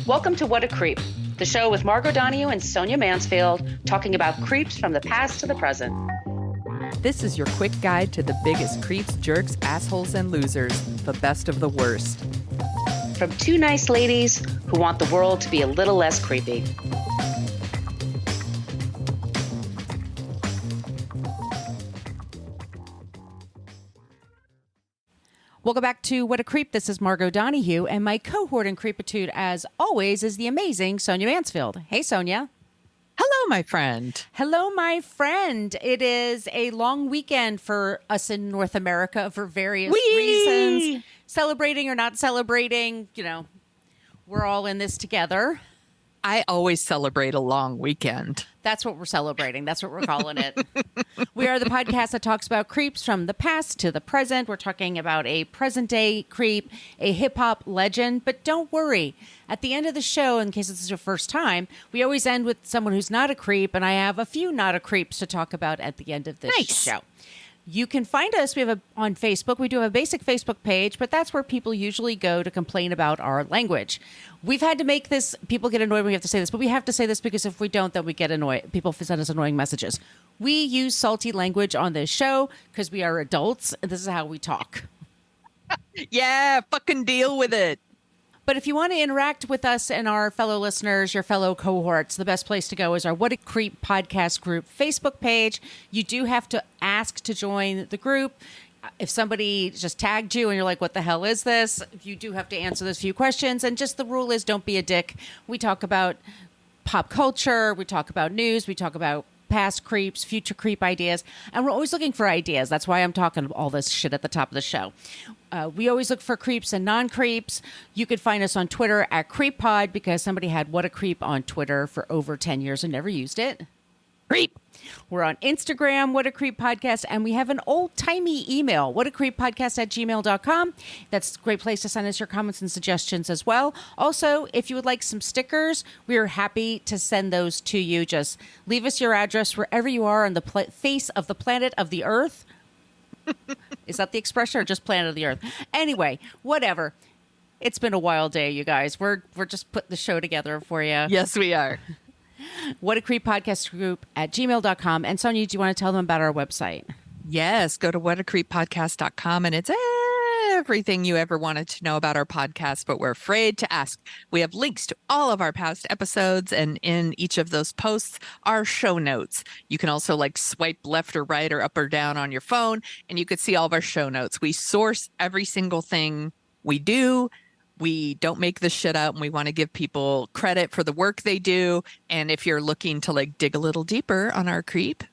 Welcome to What a Creep, the show with Margot Donohue and Sonia Mansfield talking about creeps from the past to the present. This is your quick guide to the biggest creeps, jerks, assholes, and losers, the best of the worst. From two nice ladies who want the world to be a little less creepy. Welcome back to What a Creep. This is Margot Donohue, and my cohort in creepitude, as always, is the amazing Sonia Mansfield. Hey, Sonia. Hello, my friend. Hello, my friend. It is a long weekend for us in North America for various reasons. Celebrating or not celebrating, we're all in this together. I always celebrate a long weekend. That's what we're celebrating. That's what we're calling it. We are the podcast that talks about creeps from the past to the present. We're talking about a present day creep, a hip hop legend. But don't worry. At the end of the show, in case this is your first time, we always end with someone who's not a creep. And I have a few not a creeps to talk about at the end of this show. You can find us. We have on Facebook. We do have a basic Facebook page, but that's where people usually go to complain about our language. We've had to make this. People get annoyed when we have to say this, but we have to say this because if we don't, then we get annoyed. People send us annoying messages. We use salty language on this show because we are adults, and this is how we talk. Yeah, fucking deal with it. But if you want to interact with us and our fellow listeners, your fellow cohorts, the best place to go is our What a Creep podcast group Facebook page. You do have to ask to join the group. If somebody just tagged you and you're like, what the hell is this? You do have to answer those few questions. And just the rule is don't be a dick. We talk about pop culture. We talk about news. We talk about past creeps, future creep ideas. And we're always looking for ideas. That's why I'm talking all this shit at the top of the show. We always look for creeps and non-creeps. You could find us on Twitter at CreepPod because somebody had What a Creep on Twitter for over 10 years and never used it. Creep. We're on Instagram, What a Creep Podcast, and we have an old-timey email, whatacreeppodcast@gmail.com. That's a great place to send us your comments and suggestions as well. Also, if you would like some stickers, we are happy to send those to you. Just leave us your address wherever you are on the face of the planet of the Earth. Is that the expression or just planet of the Earth? Anyway, whatever. It's been a wild day, you guys. We're just putting the show together for you. Yes, we are. What a Creep podcast group at gmail.com. And Sonia, do you want to tell them about our website? Yes, go to whatacreeppodcast.com and it's everything you ever wanted to know about our podcast, but we're afraid to ask. We have links to all of our past episodes, and in each of those posts are show notes. You can also swipe left or right or up or down on your phone, and you could see all of our show notes. We source every single thing we do. We don't make this shit up, and we want to give people credit for the work they do. And if you're looking to dig a little deeper on our creep,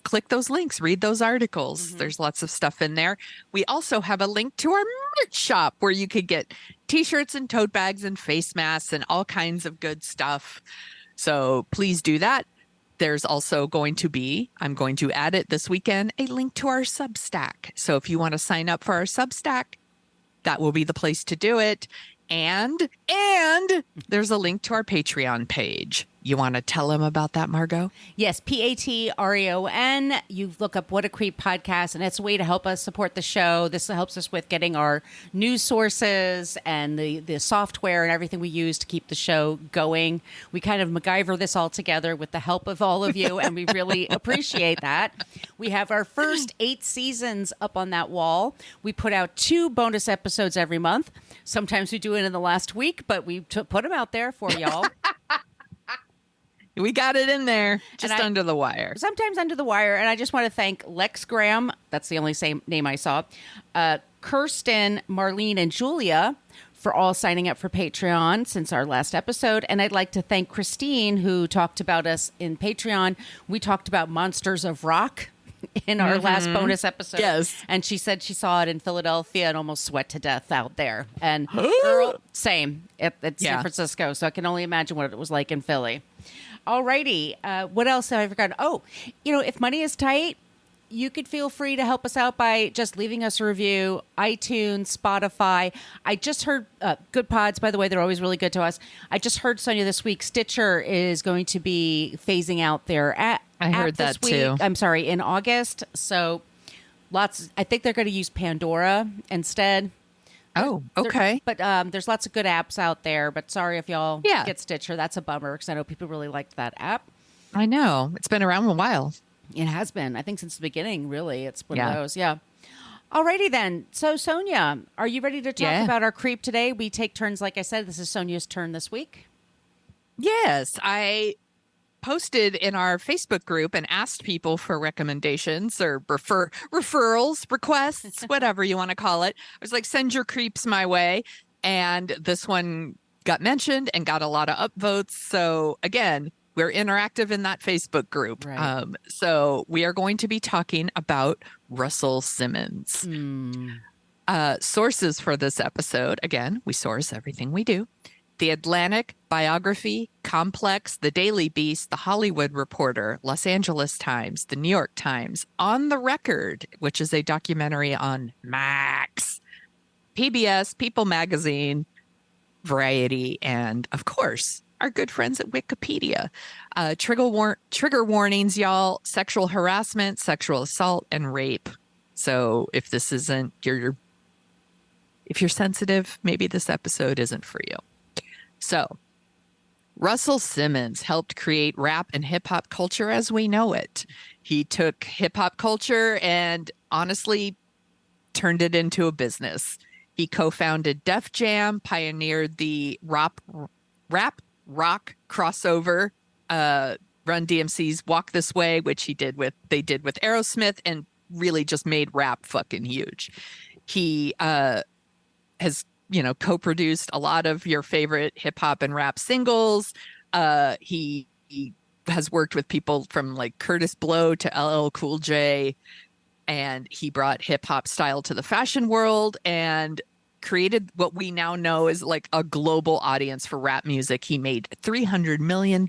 click those links, read those articles. Mm-hmm. There's lots of stuff in there. We also have a link to our merch shop where you could get t-shirts and tote bags and face masks and all kinds of good stuff. So please do that. There's also going to be, I'm going to add it this weekend, a link to our Substack. So if you want to sign up for our Substack, that will be the place to do it. And there's a link to our Patreon page. You want to tell them about that, Margot? Yes, Patreon. You look up What a Creep Podcast, and it's a way to help us support the show. This helps us with getting our news sources and the software and everything we use to keep the show going. We kind of MacGyver this all together with the help of all of you, and we really appreciate that. We have our first 8 seasons up on that wall. We put out 2 bonus episodes every month. Sometimes we do it in the last week, but we put them out there for y'all. We got it in there, just under the wire. Sometimes under the wire. And I just want to thank Lex Graham. That's the only name I saw. Kirsten, Marlene, and Julia for all signing up for Patreon since our last episode. And I'd like to thank Christine, who talked about us in Patreon. We talked about Monsters of Rock in our last bonus episode. Yes. And she said she saw it in Philadelphia and almost sweat to death out there. And girl, same at San Francisco. So I can only imagine what it was like in Philly. Alrighty. What else have I forgotten? Oh, if money is tight, you could feel free to help us out by just leaving us a review. iTunes, Spotify. I just heard Good Pods, by the way, they're always really good to us. I just heard, Sonia, this week, Stitcher is going to be phasing out their app. I heard that too. I'm sorry, in August. So I think they're going to use Pandora instead. Oh, okay. But there's lots of good apps out there. But sorry if y'all Yeah. get Stitcher. That's a bummer because I know people really liked that app. I know. It's been around a while. It has been, I think, since the beginning, really. It's one of Yeah. those. Yeah. Alrighty then. So, Sonia, are you ready to talk Yeah. about our creep today? We take turns, like I said. This is Sonia's turn this week. Yes, I posted in our Facebook group and asked people for recommendations or referrals, requests, whatever you want to call it. I was like, send your creeps my way. And this one got mentioned and got a lot of upvotes. So again, we're interactive in that Facebook group. Right. So we are going to be talking about Russell Simmons. Sources for this episode, again, we source everything we do. The Atlantic, Biography, Complex, The Daily Beast, The Hollywood Reporter, Los Angeles Times, The New York Times, On the Record, which is a documentary on Max, PBS, People Magazine, Variety, and of course, our good friends at Wikipedia. Trigger warnings, y'all: sexual harassment, sexual assault, and rape. So if this isn't if you're sensitive, maybe this episode isn't for you. So, Russell Simmons helped create rap and hip hop culture as we know it. He took hip hop culture and honestly turned it into a business. He co-founded Def Jam, pioneered the rap rock crossover, Run DMC's Walk This Way, which they did with Aerosmith, and really just made rap fucking huge. He has co-produced a lot of your favorite hip hop and rap singles. He has worked with people from like Curtis Blow to LL Cool J, and he brought hip hop style to the fashion world and created what we now know is like a global audience for rap music. He made $300 million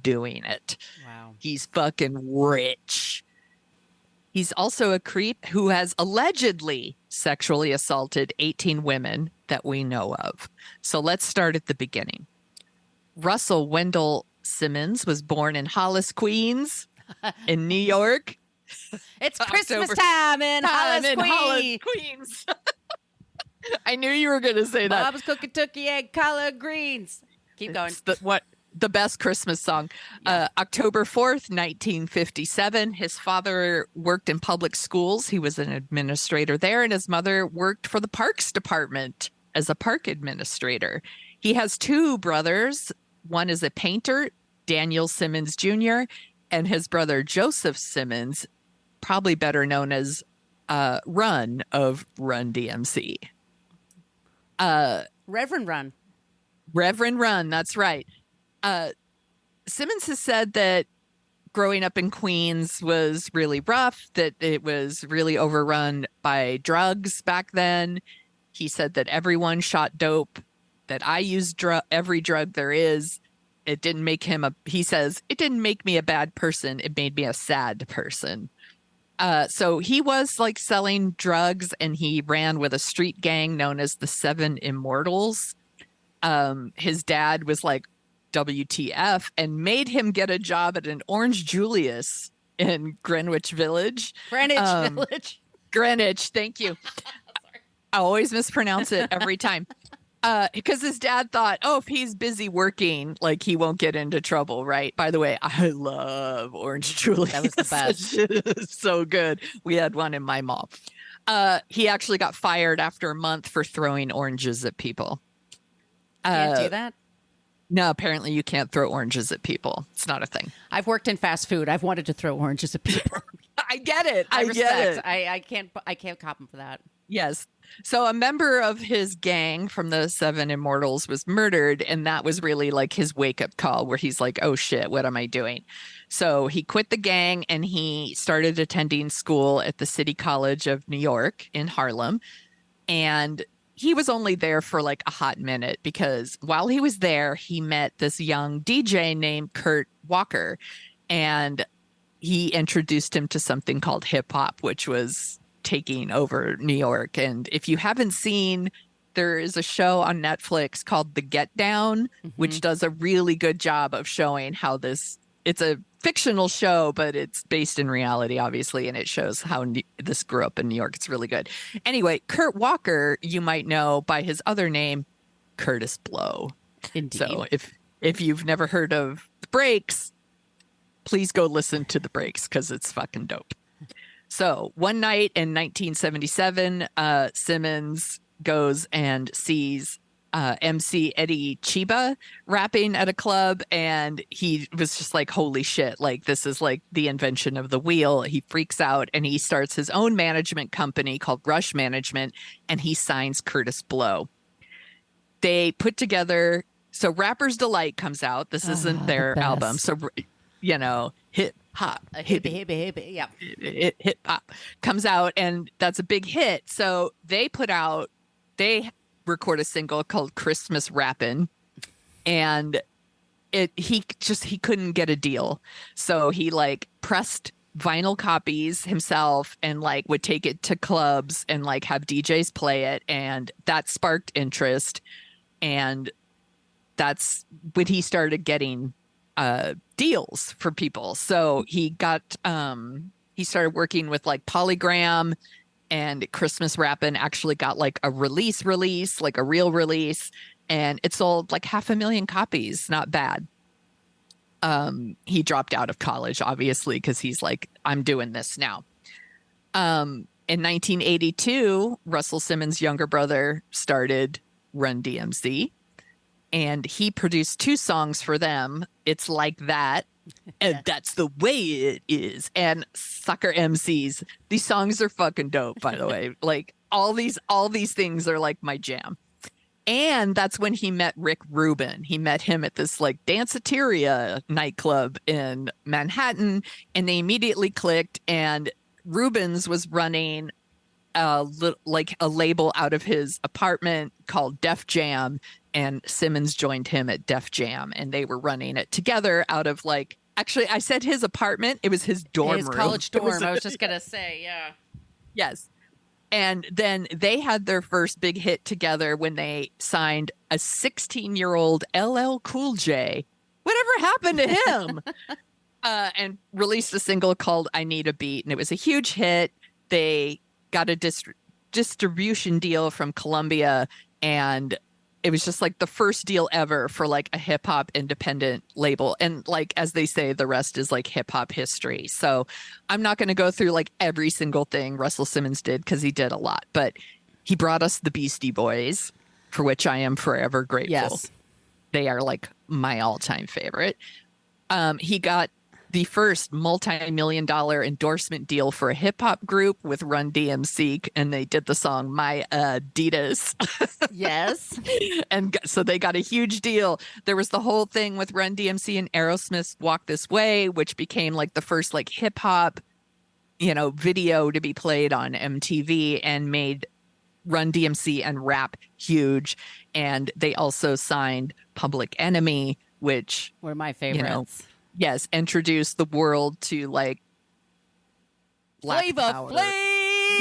doing it. Wow. He's fucking rich. He's also a creep who has allegedly sexually assaulted 18 women that we know of. So let's start at the beginning. Russell Wendell Simmons was born in Hollis, Queens, in New York. It's Christmas time in Hollis, Queens. I knew you were going to say that. Bob's cooking turkey egg collard greens. Keep going. It's the best Christmas song. Yeah. October 4th, 1957. His father worked in public schools. He was an administrator there, and his mother worked for the Parks Department as a park administrator. He has two brothers. One is a painter, Daniel Simmons Jr., and his brother Joseph Simmons, probably better known as Run of Run DMC. Reverend Run, that's right. Simmons has said that growing up in Queens was really rough, that it was really overrun by drugs back then. He said that everyone shot dope, that I used every drug there is. It didn't make him he says, it didn't make me a bad person. It made me a sad person. So he was like selling drugs, and he ran with a street gang known as the Seven Immortals. His dad was like, WTF, and made him get a job at an Orange Julius in Greenwich Village. Greenwich, thank you. I always mispronounce it every time. Because his dad thought, if he's busy working, like he won't get into trouble, right? By the way, I love Orange Julius. That was the best. It's so good. We had one in my mall. He actually got fired after a month for throwing oranges at people. Can't do that? No, apparently you can't throw oranges at people. It's not a thing. I've worked in fast food. I've wanted to throw oranges at people. I get it. I get it. I can't cop him for that. Yes. So a member of his gang from the Seven Immortals was murdered, and that was really like his wake-up call where he's like, oh shit, what am I doing? So he quit the gang and he started attending school at the City College of New York in Harlem. And he was only there for like a hot minute because while he was there, he met this young DJ named Kurt Walker, and he introduced him to something called hip hop, which was taking over New York. And if you haven't seen, there is a show on Netflix called The Get Down, which does a really good job of showing how it's a fictional show, but it's based in reality, obviously, and it shows how this grew up in New York. It's really good. Anyway, Kurt Walker, you might know by his other name, Curtis Blow. Indeed. So if you've never heard of The Breaks, please go listen to The Breaks because it's fucking dope. So one night in 1977, Simmons goes and sees MC Eddie Chiba rapping at a club, and he was just like, holy shit, like this is like the invention of the wheel. He freaks out and he starts his own management company called Rush Management, and he signs Curtis Blow. They put together, so Rapper's Delight comes out. This isn't their album. So, you know, hip hop, hippie, yeah. Hip hop comes out, and that's a big hit. So they record a single called Christmas Rappin', and he couldn't get a deal. So he like pressed vinyl copies himself and like would take it to clubs and like have DJs play it, and that sparked interest. And that's when he started getting deals for people. So he started working with like Polygram, and Christmas Rappin' actually got like a release, like a real release, and it sold like 500,000 copies. Not bad. He dropped out of college, obviously, because he's like, I'm doing this now. In 1982, Russell Simmons' younger brother started Run DMC, and he produced 2 songs for them. It's Like That, and That's the Way It Is, and Sucker MCs. These songs are fucking dope, by the way. Like all these things are like my jam. And that's when he met Rick Rubin. He met him at this like Danceteria nightclub in Manhattan, and they immediately clicked. And Rubin's was running a label out of his apartment called Def Jam, and Simmons joined him at Def Jam, and they were running it together out of like, actually I said his apartment, it was his dorm room. His college dorm. I was just gonna say, yeah. Yes. And then they had their first big hit together when they signed a 16-year-old LL Cool J. Whatever happened to him? And released a single called I Need a Beat, and it was a huge hit. They got a distribution deal from Columbia, and it was just like the first deal ever for like a hip hop independent label. And like, as they say, the rest is like hip hop history. So I'm not going to go through like every single thing Russell Simmons did, because he did a lot, but he brought us the Beastie Boys, for which I am forever grateful. Yes. They are like my all-time favorite. He got the first multi-million-dollar endorsement deal for a hip-hop group with Run DMC, and they did the song My Adidas. Yes. And so they got a huge deal. There was the whole thing with Run DMC and Aerosmith's Walk This Way, which became like the first like hip-hop, video to be played on MTV, and made Run DMC and rap huge. And they also signed Public Enemy, which were my favorites. Yes, introduced the world to like Black Flavor Power. Flav!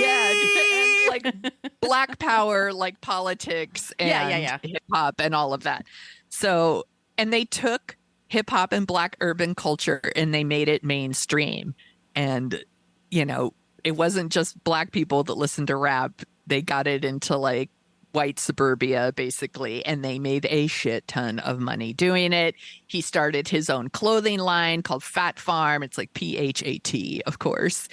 Yeah, and like Black Power, like politics and hip hop and all of that. So, and they took hip hop and Black urban culture and they made it mainstream. And, it wasn't just Black people that listened to rap. They got it into like white suburbia, basically, and they made a shit ton of money doing it. He started his own clothing line called Fat Farm. It's like PHAT, of course.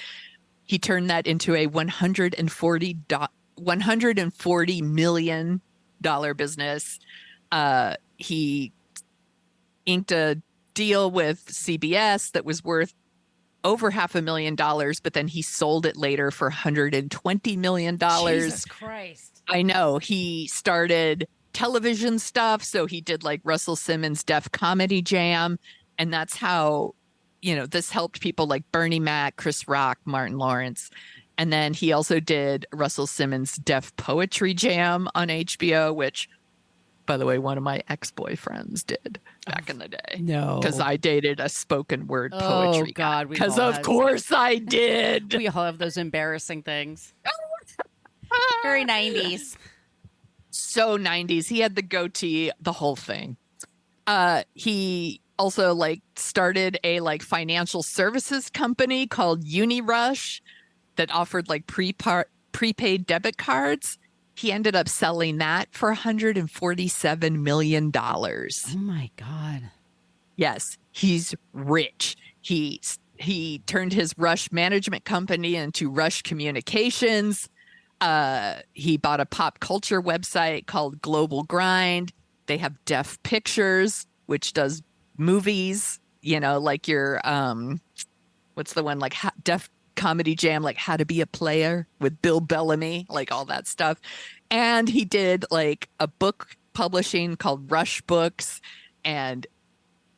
He turned that into a $140 million business. He inked a deal with CBS that was worth over $500,000, but then he sold it later for $120 million. Jesus Christ. I know. He started television stuff. So he did like Russell Simmons' Def Comedy Jam. And that's how, this helped people like Bernie Mac, Chris Rock, Martin Lawrence. And then he also did Russell Simmons' Def Poetry Jam on HBO, which, by the way, one of my ex-boyfriends did back in the day. No. Because I dated a spoken word poetry guy. Because of course I did. We all have those embarrassing things. Very 90s. So 90s. He had the goatee, the whole thing. He also like started a like financial services company called UniRush that offered like prepaid debit cards. He ended up selling that for $147 million. Oh my God. Yes, he's rich. He turned his Rush management company into Rush Communications. He bought a pop culture website called Global Grind. They have Deaf Pictures, which does movies, you know, like your what's the one like Deaf Comedy Jam, like How to Be a Player with Bill Bellamy, like all that stuff. And he did like a book publishing called Rush Books, and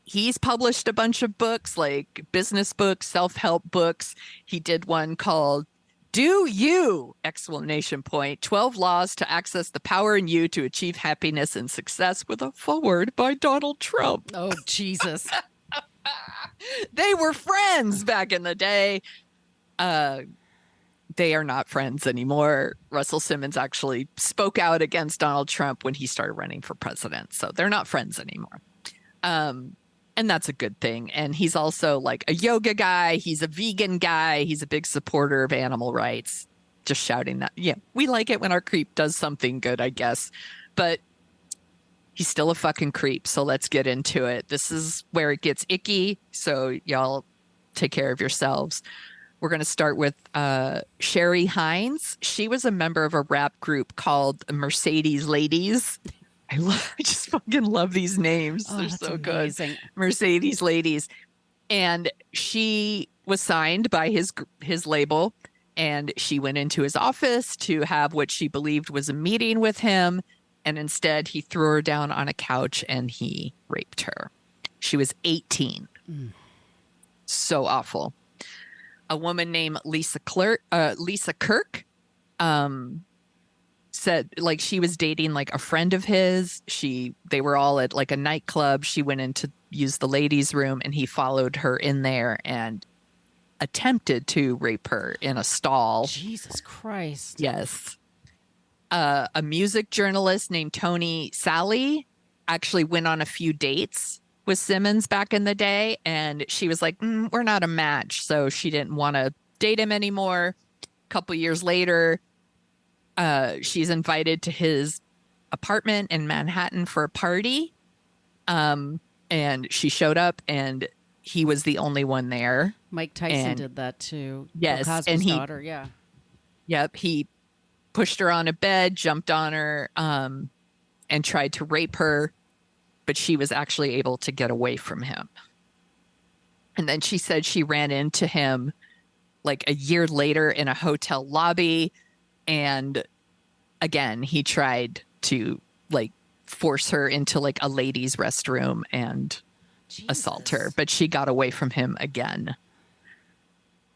he's published a bunch of books, like business books, self-help books. He did one called Do You! 12 Laws to Access the Power in You to Achieve Happiness and Success, with a foreword by Donald Trump. Oh, Jesus. They were friends back in the day. They are not friends anymore. Russell Simmons actually spoke out against Donald Trump when he started running for president. So they're not friends anymore. And that's a good thing. And he's also like a yoga guy. He's a vegan guy. He's a big supporter of animal rights. Just shouting that. Yeah, we like it when our creep does something good, I guess. But he's still a fucking creep. So let's get into it. This is where it gets icky. So y'all take care of yourselves. We're going to start with Sherry Hines. She was a member of a rap group called Mercedes Ladies. I just fucking love these names. Oh, They're that's so amazing. good. Mercedes Ladies. And she was signed by his label, and she went into his office to have what she believed was a meeting with him. And instead, he threw her down on a couch and he raped her. She was 18. So awful. A woman named Lisa Kirk said like she was dating like a friend of his. They were all at like a nightclub. She went in to use the ladies' room, and he followed her in there and attempted to rape her in a stall. Jesus Christ. Yes. A music journalist named Tony Sally actually went on a few dates with Simmons back in the day, and she was like, we're not a match. So she didn't want to date him anymore. A couple years later, she's invited to his apartment in Manhattan for a party. And she showed up, and he was the only one there. Mike Tyson did that too. Yes. Bill Cosby's daughter. Yeah. Yep. He pushed her on a bed, jumped on her, and tried to rape her. But she was actually able to get away from him. And then she said she ran into him like a year later in a hotel lobby. And again, he tried to like force her into like a ladies' restroom and assault her. But she got away from him again.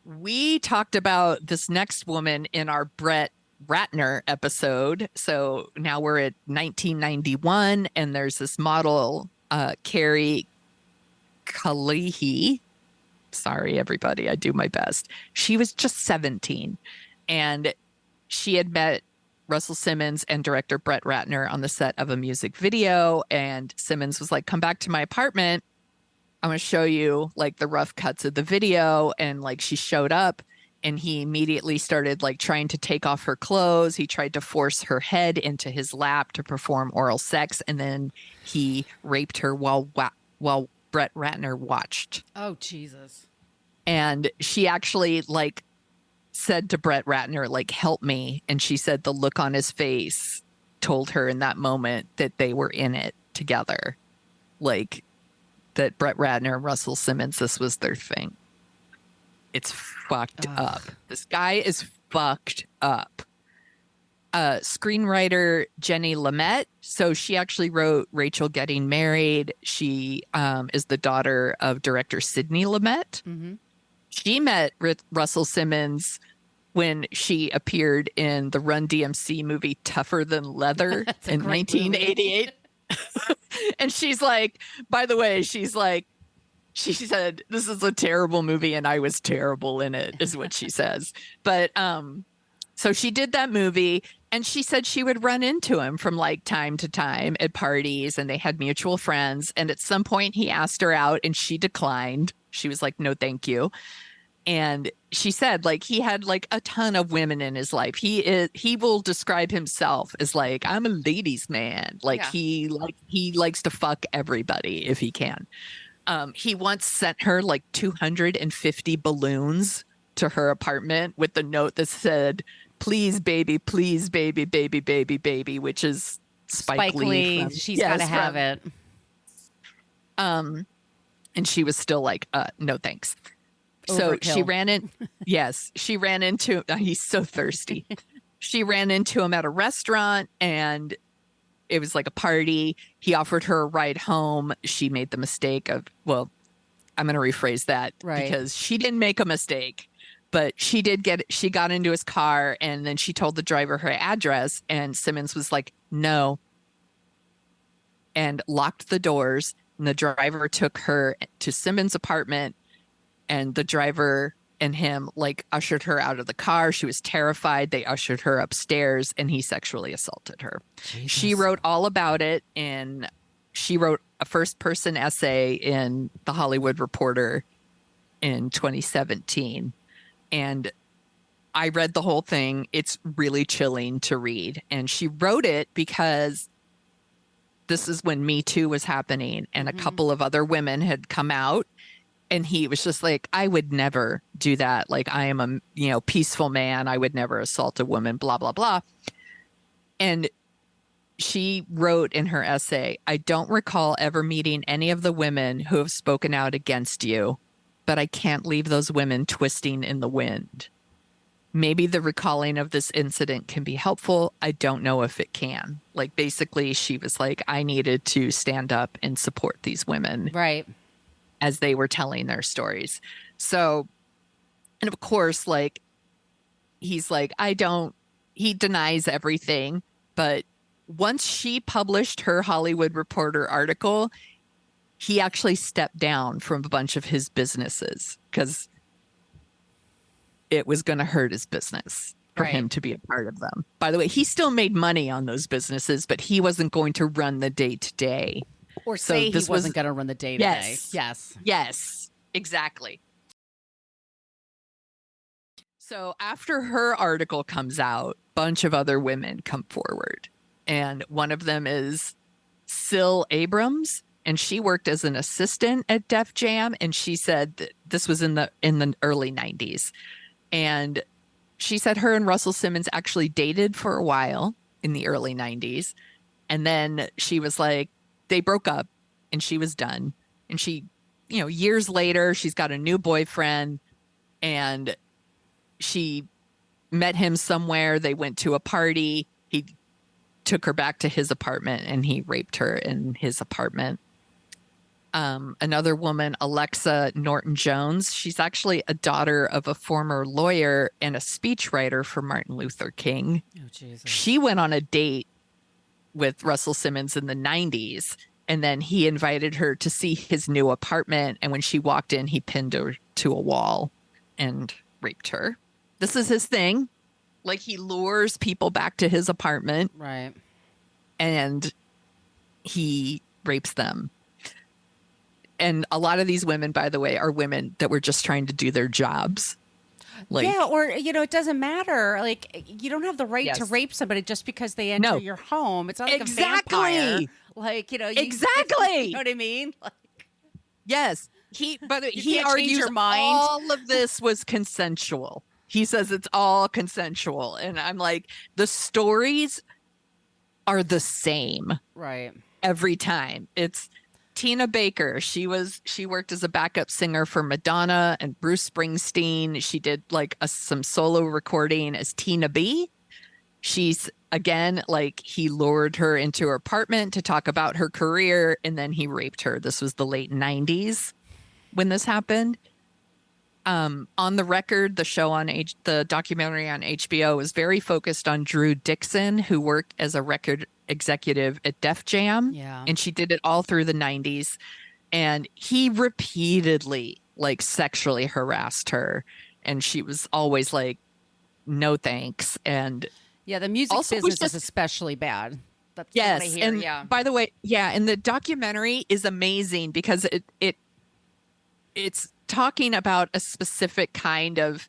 We talked about this next woman in our Brett Ratner episode. So now we're at 1991, and there's this model, Carrie Kalihi. Sorry, everybody. I do my best. She was just 17, and she had met Russell Simmons and director Brett Ratner on the set of a music video. And Simmons was like, come back to my apartment. I'm going to show you like the rough cuts of the video. And like she showed up, and he immediately started like trying to take off her clothes. He tried to force her head into his lap to perform oral sex. And then he raped her while Brett Ratner watched. Oh, Jesus. And she actually like said to Brett Ratner, like, help me. And she said the look on his face told her in that moment that they were in it together. Like that Brett Ratner and Russell Simmons, this was their thing. It's fucked up. This guy is fucked up. Screenwriter Jenny Lumet. So she actually wrote Rachel Getting Married. She is the daughter of director Sidney Lumet. Mm-hmm. She met Russell Simmons when she appeared in the Run DMC movie Tougher Than Leather in 1988. And she's like, by the way, she said, this is a terrible movie and I was terrible in it, is what she says. But so she did that movie. And she said she would run into him from like time to time at parties, and they had mutual friends. And at some point he asked her out and she declined. She was like, no, thank you. And she said like he had like a ton of women in his life. He will describe himself as like, I'm a ladies' man. Like he likes to fuck everybody if he can. He once sent her like 250 balloons to her apartment with the note that said, please, baby, baby, baby, baby, which is Spike Lee. She's got to have it. And she was still like, no, thanks. So Overkill. she ran into, he's so thirsty. She ran into him at a restaurant and it was like a party. He offered her a ride home. She made the mistake of, well, I'm going to rephrase that because she didn't make a mistake, but she got into his car and then she told the driver her address and Simmons was like, no, and locked the doors. And the driver took her to Simmons' apartment and the driver and him like ushered her out of the car. She was terrified. They ushered her upstairs and he sexually assaulted her. Jesus. She wrote all about it and she wrote a first person essay in The Hollywood Reporter in 2017. And I read the whole thing. It's really chilling to read. And she wrote it because this is when Me Too was happening and a couple of other women had come out. And he was just like, I would never do that. Like, I am a, peaceful man. I would never assault a woman, blah, blah, blah. And she wrote in her essay, I don't recall ever meeting any of the women who have spoken out against you, but I can't leave those women twisting in the wind. Maybe the recalling of this incident can be helpful. I don't know if it can. Like, basically, she was like, I needed to stand up and support these women. Right. As they were telling their stories. So, and of course, like, he's like, he denies everything. But once she published her Hollywood Reporter article, he actually stepped down from a bunch of his businesses because it was going to hurt his business for him to be a part of them. By the way, he still made money on those businesses, but he wasn't going to run the day-to-day. Or say he wasn't going to run the day-to-day. Yes, exactly. So after her article comes out, a bunch of other women come forward. And one of them is Syl Abrams. And she worked as an assistant at Def Jam. And she said that this was in the early 90s. And she said her and Russell Simmons actually dated for a while in the early 90s. And then she was like, they broke up and she was done. And she, years later, she's got a new boyfriend and she met him somewhere. They went to a party. He took her back to his apartment and he raped her in his apartment. Another woman, Alexa Norton-Jones, she's actually a daughter of a former lawyer and a speechwriter for Martin Luther King. Oh, Jesus. She went on a date with Russell Simmons in the 90s. And then he invited her to see his new apartment. And when she walked in, he pinned her to a wall and raped her. This is his thing. Like, he lures people back to his apartment. Right. And he rapes them. And a lot of these women, by the way, are women that were just trying to do their jobs. Like, yeah, or, it doesn't matter. Like, you don't have the right to rape somebody just because they enter your home. It's not like a vampire. Like, exactly. You know what I mean? Like, yes. He argues your mind. All of this was consensual. He says it's all consensual. And I'm like, the stories are the same. Right. Every time. It's Tina Baker. She worked as a backup singer for Madonna and Bruce Springsteen. She did like some solo recording as Tina B. She's, again, like, he lured her into her apartment to talk about her career and then he raped her. This was the late 90s when this happened. On the Record, the documentary on HBO was very focused on Drew Dixon, who worked as a record executive at Def Jam. Yeah. And she did it all through the 90s. And he repeatedly, like, sexually harassed her. And she was always like, no thanks. And Yeah, the music Also, business just, is especially bad. That's yes, what I hear. and Yeah. by the way, yeah, and the documentary is amazing because it's talking about a specific kind of.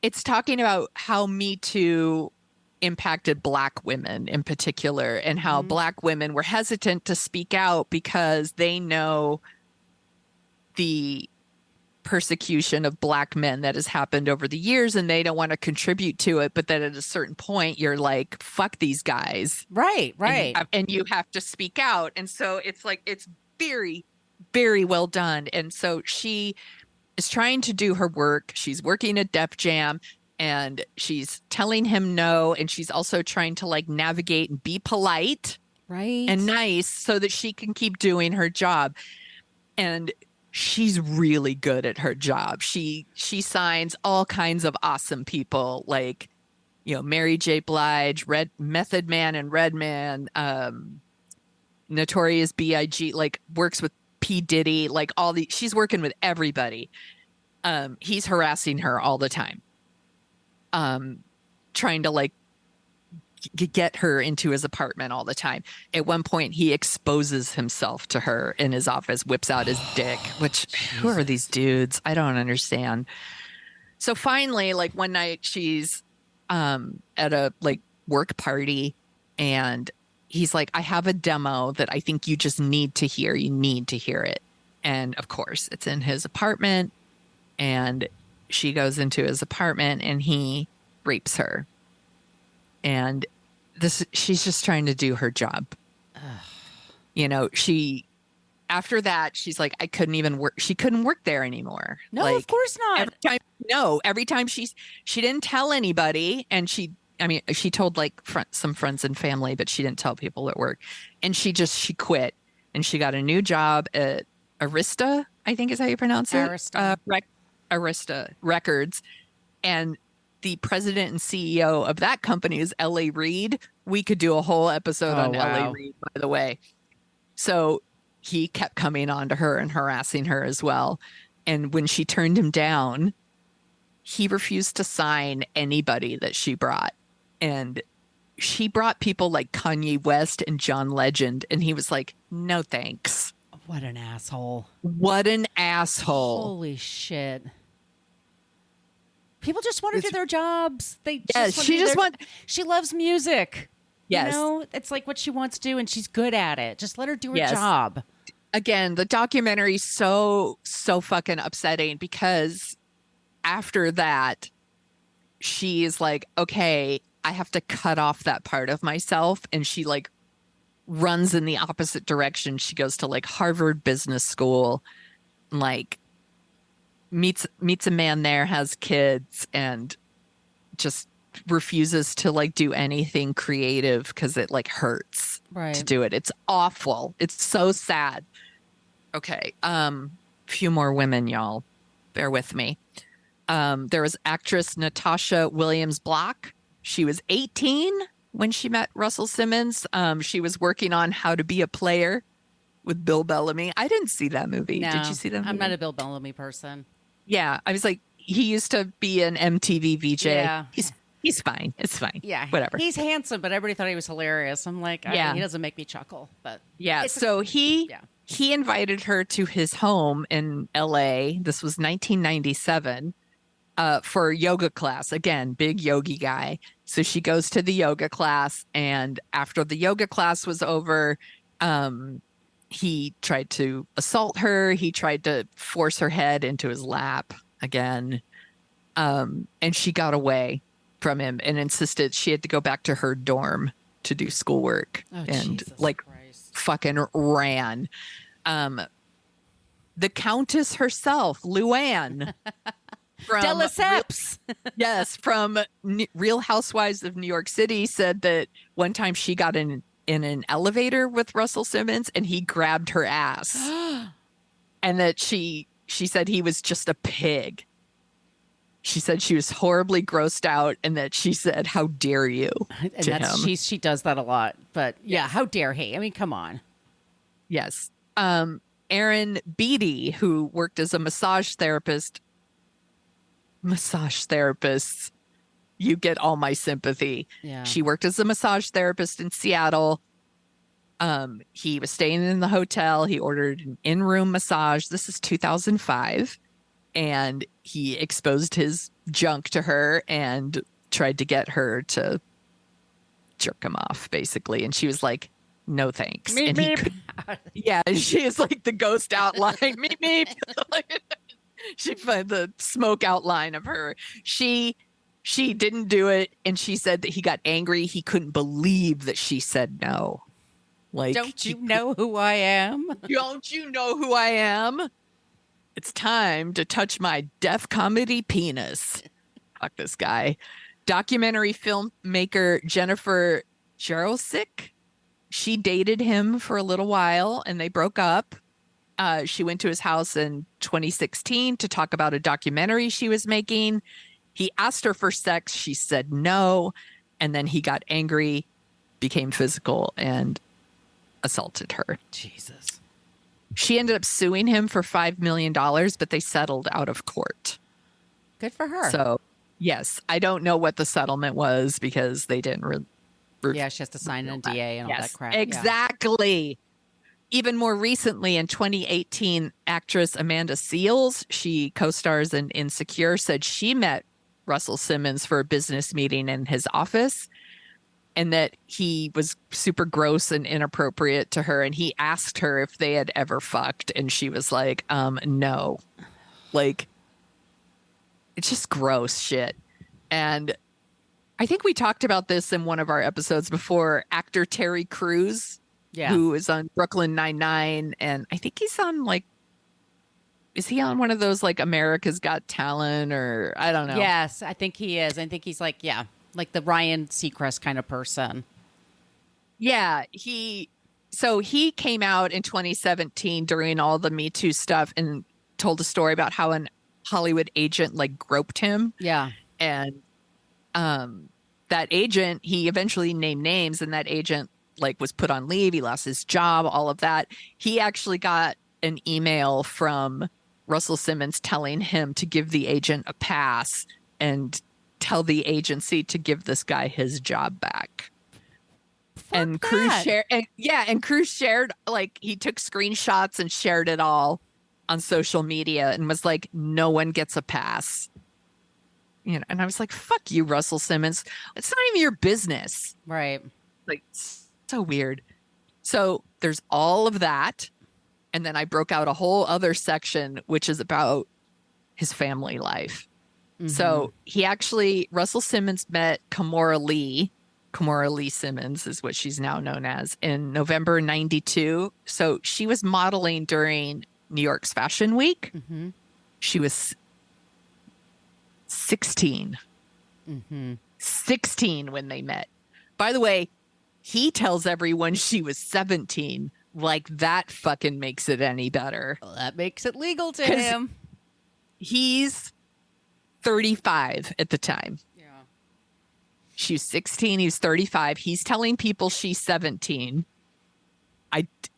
It's talking about how Me Too impacted Black women in particular, and how Black women were hesitant to speak out because they know the persecution of Black men that has happened over the years and they don't want to contribute to it. But then at a certain point, you're like, fuck these guys. Right, right. And you have to speak out. And so it's like, it's very, very well done. And so she is trying to do her work. She's working at Def Jam and she's telling him no. And she's also trying to like navigate and be polite and nice so that she can keep doing her job. And she's really good at her job. She signs all kinds of awesome people like, you know, Mary J. Blige, Method Man and Redman, Notorious B.I.G., like works with P. Diddy, like she's working with everybody. He's harassing her all the time. Trying to like get her into his apartment all the time. At one point, he exposes himself to her in his office, whips out his dick, which who are these dudes? I don't understand. So finally, like one night she's at a like work party and he's like, I have a demo that I think you just need to hear. You need to hear it. And of course, it's in his apartment and she goes into his apartment and he rapes her. And she's just trying to do her job. You know, after that, she's like, I couldn't even work. She couldn't work there anymore. No, like, of course not. Every time she didn't tell anybody. And she told like some friends and family, but she didn't tell people at work. And she quit and she got a new job at Arista, I think is how you pronounce it. Arista Records. And the president and CEO of that company is L.A. Reid. We could do a whole episode on L.A. Reid, by the way. So he kept coming on to her and harassing her as well. And when she turned him down, he refused to sign anybody that she brought. And she brought people like Kanye West and John Legend. And he was like, no, thanks. What an asshole. What an asshole. Holy shit. People just want to do their jobs. She loves music. Yes. You know, it's like what she wants to do and she's good at it. Just let her do her job. Again, the documentary is so fucking upsetting because after that, she is like, okay, I have to cut off that part of myself. And she like runs in the opposite direction. She goes to like Harvard Business School, and, like meets a man there, has kids, and just refuses to like do anything creative because it like hurts to do it. It's awful. It's so sad. Okay. Few more women, y'all. Bear with me. There was actress Natasha Williams-Block. She was 18 when she met Russell Simmons. She was working on How to Be a Player with Bill Bellamy. I didn't see that movie. No, did you see that movie? I'm not a Bill Bellamy person. Yeah. I was like, he used to be an MTV VJ. Yeah. He's fine. It's fine. Yeah. Whatever. He's handsome, but everybody thought he was hilarious. I'm like, yeah. He doesn't make me chuckle. But yeah. So he invited her to his home in LA. This was 1997 for yoga class. Again, big yogi guy. So she goes to the yoga class. And after the yoga class was over, he tried to assault her. He tried to force her head into his lap again. And she got away from him and insisted she had to go back to her dorm to do schoolwork. And Jesus like Christ. Fucking ran. The Countess herself, Luann. From De Lesseps. Yes, from Real Housewives of New York City said that one time she got in an elevator with Russell Simmons and he grabbed her ass. And that she said he was just a pig. She said she was horribly grossed out and that she said, how dare you to him. She does that a lot. But yeah, how dare he? I mean, come on. Yes. Aaron Beatty, who worked as a massage therapists you get all my sympathy. Yeah. She worked as a massage therapist in Seattle. He was staying in the hotel. He ordered an in-room massage. This is 2005. And he exposed his junk to her and tried to get her to jerk him off, basically. And she was like, no thanks. Meep, and meep. Yeah, she is like the ghost outline. Meep, meep. She found the smoke outline of her. She didn't do it. And she said that he got angry. He couldn't believe that she said no. Like, Don't you know who I am? Don't you know who I am? It's time to touch my deaf comedy penis. Fuck this guy. Documentary filmmaker Jennifer Jarosik. She dated him for a little while and they broke up. She went to his house in 2016 to talk about a documentary she was making. He asked her for sex. She said no. And then he got angry, became physical, and assaulted her. Jesus. She ended up suing him for $5 million, but they settled out of court. Good for her. So, yes, I don't know what the settlement was because they didn't. Yeah, she has to sign an NDA and all that crap. Exactly. Yeah. Even more recently, in 2018, actress Amanda Seales, she co-stars in Insecure, said she met Russell Simmons for a business meeting in his office and that he was super gross and inappropriate to her. And he asked her if they had ever fucked. And she was like, no. Like, it's just gross shit. And I think we talked about this in one of our episodes before. Actor Terry Crews, who is on Brooklyn Nine-Nine. And I think he's on is he on one of those like America's Got Talent or I don't know. Yes, I think he is. I think he's like the Ryan Seacrest kind of person. Yeah, he came out in 2017 during all the Me Too stuff and told a story about how an Hollywood agent like groped him. Yeah. And that agent, he eventually named names, and that agent like was put on leave. He lost his job, all of that. He actually got an email from Russell Simmons telling him to give the agent a pass and tell the agency to give this guy his job back. And Cruz shared, and Cruz shared, like, he took screenshots and shared it all on social media and was like, no one gets a pass. You know, and I was like, fuck you, Russell Simmons. It's not even your business. Right. Like, so weird. So there's all of that. And then I broke out a whole other section, which is about his family life. Mm-hmm. So Russell Simmons met Kimora Lee. Kimora Lee Simmons is what she's now known as, in November 92. So she was modeling during New York's Fashion Week. Mm-hmm. She was 16. Mm-hmm. 16 when they met. By the way, he tells everyone she was 17. Like, that fucking makes it any better. Well, that makes it legal to him. He's 35 at the time. Yeah. She's 16. He's 35. He's telling people she's 17.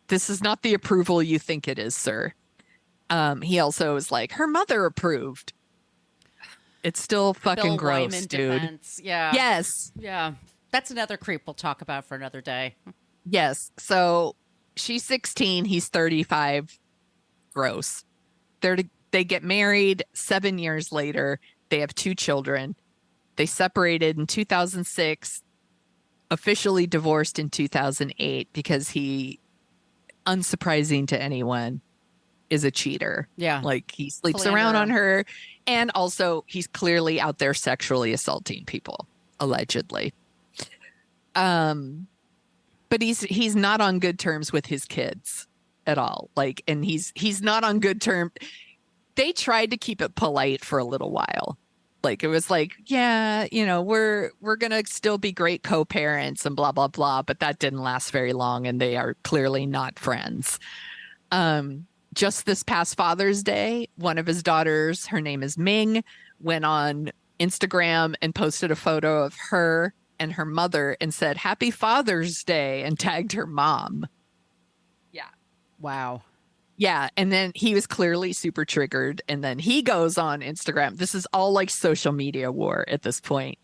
This is not the approval you think it is, sir. He also is like, her mother approved. It's still fucking Bill gross, Wyman dude. Defense. Yeah. Yes. Yeah. That's another creep we'll talk about for another day. Yes. So she's 16. He's 35. Gross. They get married 7 years later. They have 2 children. They separated in 2006, officially divorced in 2008 because he, unsurprising to anyone, is a cheater. Yeah. Like, he sleeps around on her. And also, he's clearly out there sexually assaulting people, allegedly. But he's not on good terms with his kids at all. Like, and he's not on good terms. They tried to keep it polite for a little while. Like, it was like, yeah, you know, we're going to still be great co-parents and blah, blah, blah. But that didn't last very long. And they are clearly not friends. Just this past Father's Day, one of his daughters, her name is Ming, went on Instagram and posted a photo of her and her mother and said, "Happy Father's Day," and tagged her mom. Yeah. Wow. Yeah. And then he was clearly super triggered. And then he goes on Instagram. This is all like social media war at this point.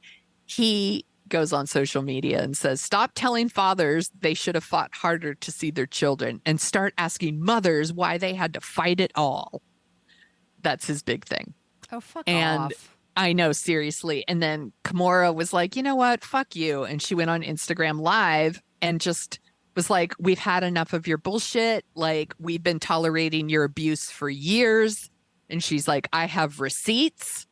he goes on social media and says, stop telling fathers they should have fought harder to see their children and start asking mothers why they had to fight it all. That's his big thing. Oh, fuck And off. I know, seriously. And then Kimura was like, you know what? Fuck you. And she went on Instagram Live and just was like, we've had enough of your bullshit. Like, we've been tolerating your abuse for years. And she's like, I have receipts.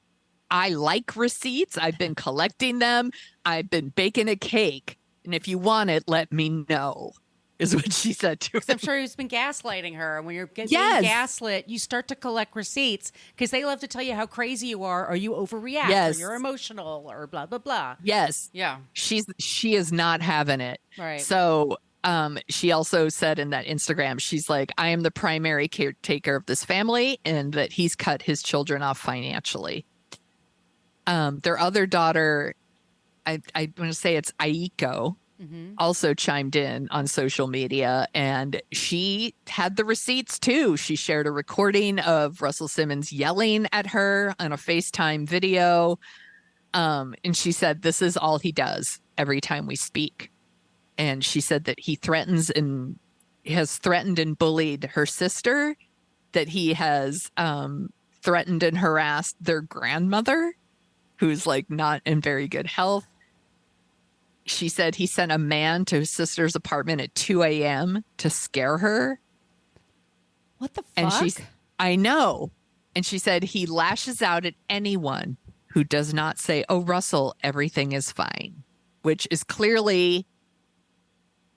I like receipts. I've been collecting them. I've been baking a cake. And if you want it, let me know, is what she said to him. I'm sure he's been gaslighting her. And when you're getting Yes. gaslit, you start to collect receipts because they love to tell you how crazy you are, or you overreact, Yes. or you're emotional, or blah, blah, blah. Yes. Yeah. She is not having it. Right. So she also said in that Instagram, she's like, I am the primary caretaker of this family, and that he's cut his children off financially. Their other daughter, I want to say it's Aiko, also chimed in on social media, and she had the receipts too. She shared a recording of Russell Simmons yelling at her on a FaceTime video. And she said, this is all he does every time we speak. And she said that he has threatened and bullied her sister, that he has threatened and harassed their grandmother, who's like not in very good health. She said he sent a man to his sister's apartment at 2 a.m. to scare her. What the fuck? And I know. And she said he lashes out at anyone who does not say, oh, Russell, everything is fine, which is clearly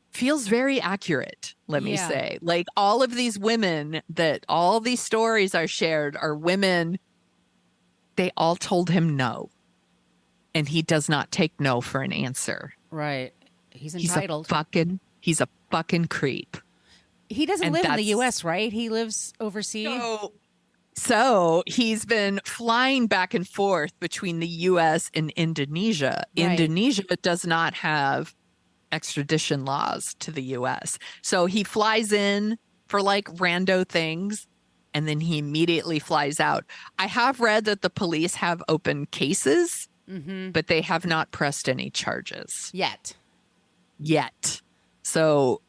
feels very accurate, let me say. Like, all of these women that all these stories are shared are women. They all told him no. And he does not take no for an answer. Right. He's entitled. He's a fucking creep. He doesn't And live in the that's- U.S., right? He lives overseas. So he's been flying back and forth between the U.S. and Indonesia. Right. Indonesia does not have extradition laws to the U.S. So he flies in for like rando things, and then he immediately flies out. I have read that the police have open cases, but they have not pressed any charges Yet. So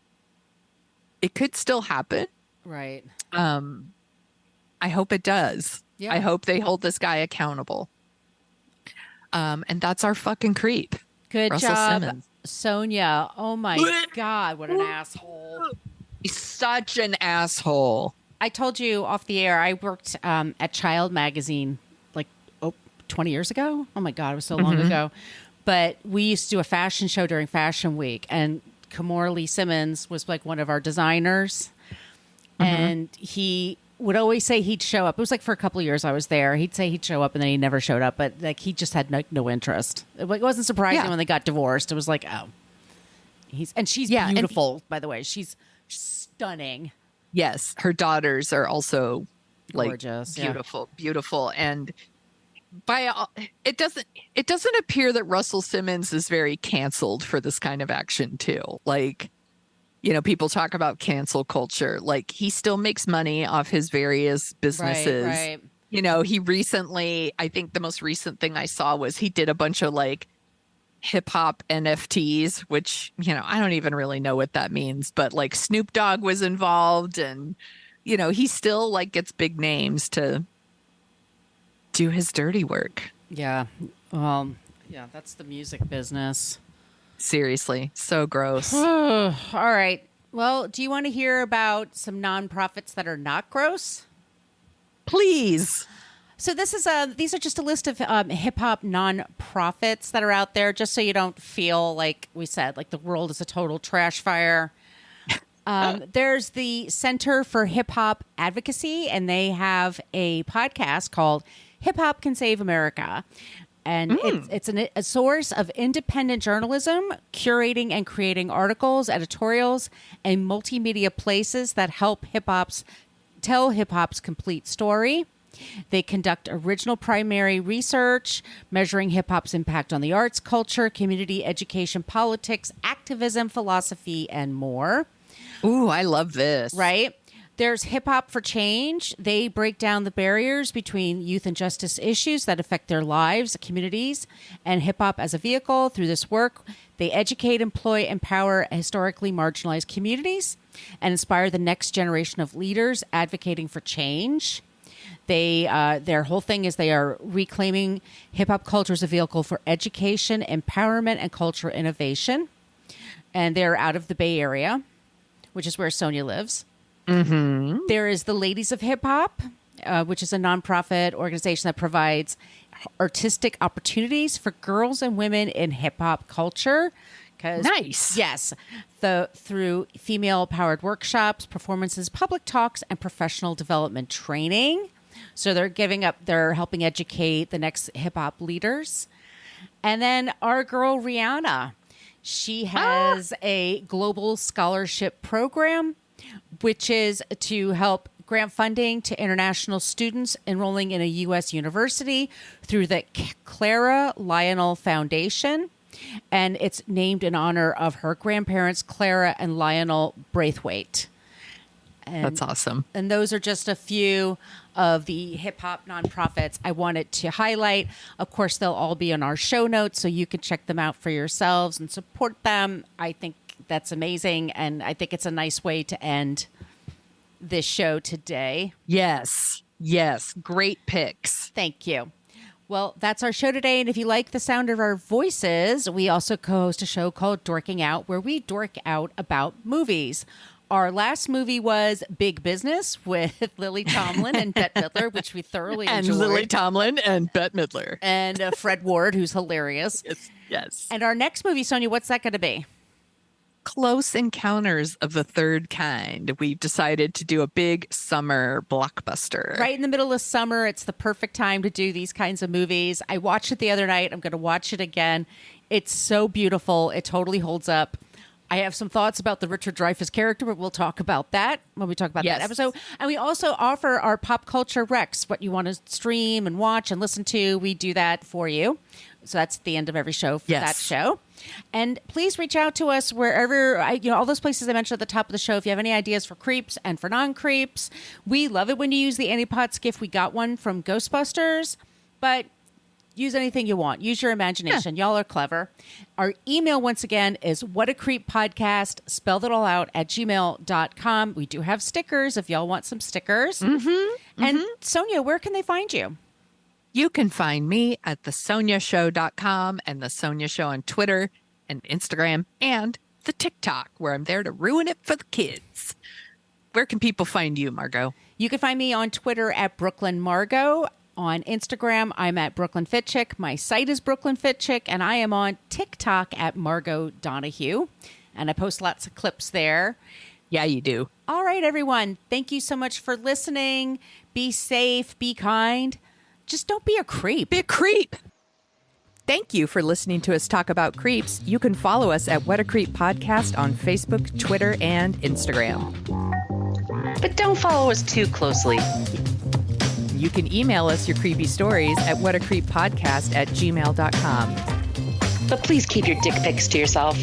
it could still happen. Right. I hope it does. Yeah. I hope they hold this guy accountable. And that's our fucking creep. Good Russell job, Simmons. Sonia. Oh my God, what an asshole. He's such an asshole. I told you off the air, I worked at Child Magazine like 20 years ago. Oh my God, it was so long ago. But we used to do a fashion show during Fashion Week, and Kimura Simmons was like one of our designers. And he would always say he'd show up. It was like for a couple of years I was there. He'd say he'd show up, and then he never showed up. But like he just had no interest. It wasn't surprising when they got divorced. It was like, oh, she's beautiful, by the way. She's stunning. Yes, her daughters are also like Gorgeous, beautiful, and it doesn't appear that Russell Simmons is very canceled for this kind of action too. Like, you know, people talk about cancel culture. Like, he still makes money off his various businesses. Right. You know, he recently, I think the most recent thing I saw was he did a bunch of like hip-hop NFTs, which, you know, I don't even really know what that means, but like Snoop Dogg was involved, and, you know, he still like gets big names to do his dirty work. Yeah. Well, yeah, that's the music business. Seriously, so gross. All right. Well, do you want to hear about some nonprofits that are not gross? Please. So these are just a list of hip hop nonprofits that are out there, just so you don't feel like we said, like the world is a total trash fire. There's the Center for Hip-Hop Advocacy, and they have a podcast called Hip-Hop Can Save America. And it's a source of independent journalism, curating and creating articles, editorials, and multimedia places that help tell hip-hop's complete story. They conduct original primary research, measuring hip-hop's impact on the arts, culture, community, education, politics, activism, philosophy, and more. Ooh, I love this. Right? There's Hip Hop for Change. They break down the barriers between youth and justice issues that affect their lives, communities, and hip hop as a vehicle. Through this work, they educate, employ, empower historically marginalized communities and inspire the next generation of leaders advocating for change. Their whole thing is they are reclaiming hip hop culture as a vehicle for education, empowerment, and cultural innovation. And they're out of the Bay Area, which is where Sonia lives. Mm-hmm. There is the Ladies of Hip Hop, which is a nonprofit organization that provides artistic opportunities for girls and women in hip hop culture. Nice. Yes. Through female-powered workshops, performances, public talks, and professional development training. So they're helping educate the next hip hop leaders. And then our girl Rihanna, she has a global scholarship program, which is to help grant funding to international students enrolling in a U.S. university through the Clara Lionel Foundation. And it's named in honor of her grandparents, Clara and Lionel Braithwaite. And, That's awesome. And those are just a few of the hip hop nonprofits I wanted to highlight. Of course, they'll all be in our show notes, so you can check them out for yourselves and support them. I think that's amazing, and I think it's a nice way to end this show today. Yes. Great picks. Thank you. Well, that's our show today. And if you like the sound of our voices, we also co-host a show called Dorking Out, where we dork out about movies. Our last movie was Big Business with Lily Tomlin and Bette Midler, which we thoroughly enjoyed. And Lily Tomlin and Bette Midler. And Fred Ward, who's hilarious. Yes. And our next movie, Sonia, what's that going to be? Close Encounters of the Third Kind. We've decided to do a big summer blockbuster. Right in the middle of summer. It's the perfect time to do these kinds of movies. I watched it the other night. I'm going to watch it again. It's so beautiful. It totally holds up. I have some thoughts about the Richard Dreyfuss character, but we'll talk about that when we talk about that episode. And we also offer our pop culture recs, what you want to stream and watch and listen to. We do that for you. So that's the end of every show for that show. And please reach out to us wherever, all those places I mentioned at the top of the show. If you have any ideas for creeps and for non-creeps, we love it when you use the Antipods gift. We got one from Ghostbusters, but use anything you want. Use your imagination. Y'all are clever. Our email, once again, is whatacreeppodcast, spell that all out, @gmail.com. We do have stickers if y'all want some stickers. And Sonia, where can they find you? You can find me at thesoniashow.com and The Sonia Show on Twitter and Instagram and the TikTok, where I'm there to ruin it for the kids. Where can people find you, Margot? You can find me on Twitter at Brooklyn Margot. On Instagram, I'm at Brooklyn Fit Chick. My site is Brooklyn Fit Chick, and I am on TikTok at Margot Donahue. And I post lots of clips there. Yeah, you do. All right, everyone. Thank you so much for listening. Be safe. Be kind. Just don't be a creep. Be a creep. Thank you for listening to us talk about creeps. You can follow us at What a Creep Podcast on Facebook, Twitter, and Instagram. But don't follow us too closely. You can email us your creepy stories at whatacreeppodcast@gmail.com. But please keep your dick pics to yourself.